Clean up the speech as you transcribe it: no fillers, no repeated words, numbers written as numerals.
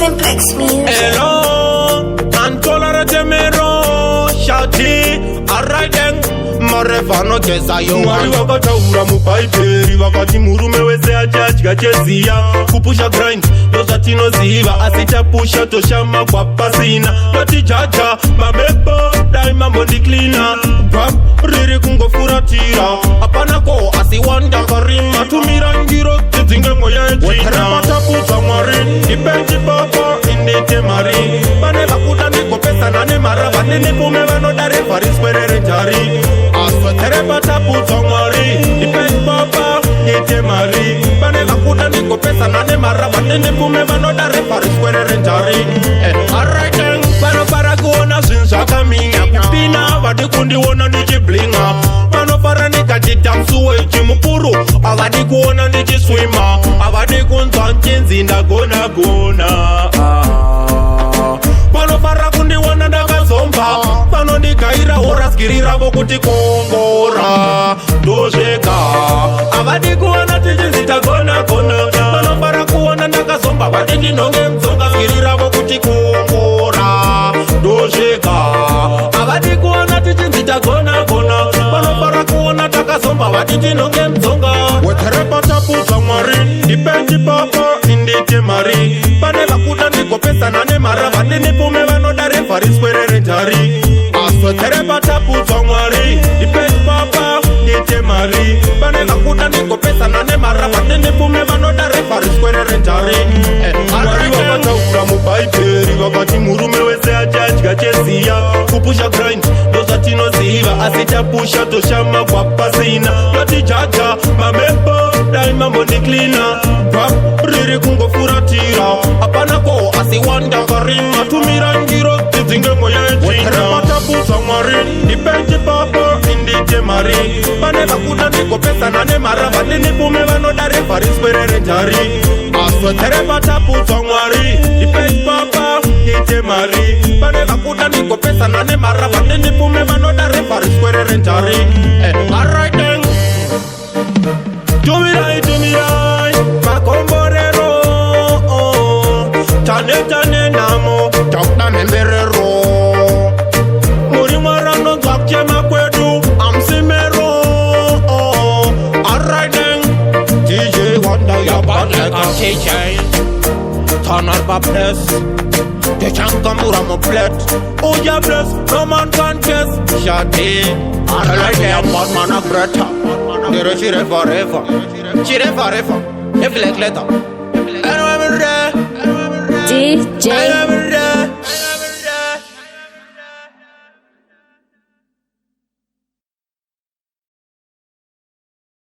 Simplex Music. Hello, Antola Temero, Shati, Arraden, Marevano Kesayo. Mwari wakataura mupaiperi, wakati murume wese achachika chezia. Kupusha grind, doza tinoziva, asita pusha toshama kwa pasina. Nati jaja, mamepo, daima mondi cleaner. Bab, riri kungo furatira. Apana ko, asiwanda karima. Tumira ngiro, tizinge moya jina. Weterepata puza mwari, ipenji baba, indite mari. Bane lakuda niko pesa nane mara. Bane nipume vano dare faris kwerere jari. Asweterepata puza mwari, ipenji baba, indite mari. Bane lakuda niko pesa nane mara. Bane nipume vano dare faris kwerere jari. Alright then, bano para kuona zinshaka minya. Kupina, vadi kundi wona niji blinga. Bano para nika jitamsuwe jimupuru. Avadi kuona niji swima. Avadi kunzwa nchenzi ndagona gona. Pano para kundi wana ndaga zomba. Pano ndikaira hora skirira vokuti kongora. Dojeka avadi kuona tijinzi ndagona gona. Pano para kuona ndaga zomba. Vadi ndinonge mzonga skirira vokuti kongora. Dojeka avadi kuona tijinzi ndagona gona. Pano para kuona ndaga zomba. Vadi ndinonge mzonga. Weterepata puza mwari, ipenji papa, indite mari. Bane lakuda niko pesa nane mara. Bane nipume vano dare faris kwerere jari. Asweterepata puza mwari, ipenji papa, indite mari. Bane lakuda niko pesa nane mara. Bane nipume vano dare faris kwerere jari. Mwari wakata ura mupaiperi, wakati murume wese achachika chezia. Kupusha grind, doza tinoziva, asita pusha toshama kwa pasina. Nati jaja, mamepo, daima mondi cleaner. Bab, riri kungo furatira. Apana ko, asiwanda karima. Tumira ngiro, tizinge moya jina. Weterepata puza mwari, ipenji papa, indite mari. Bane lakuda niko pesa nane mara. Bane nipume vano dare faris kwerere jari. Asweterepata puza mwari, ipenji papa, indite mari. Bane lakuda niko pesa nane mara. Bane nipume vano dare faris kwerere jari. Alright then. Tumirai, makomborero. Tane namo, tauna memberero. Muri marano zakye makwedu, amsimero. Alright then, DJ Wonder, ya bad like a TJ. Turn up a press, the chankamura mo plate. Oh ya bless, no man can guess. Shadi, alright then, bad man a Greta. Chire forever, if like letter. DJ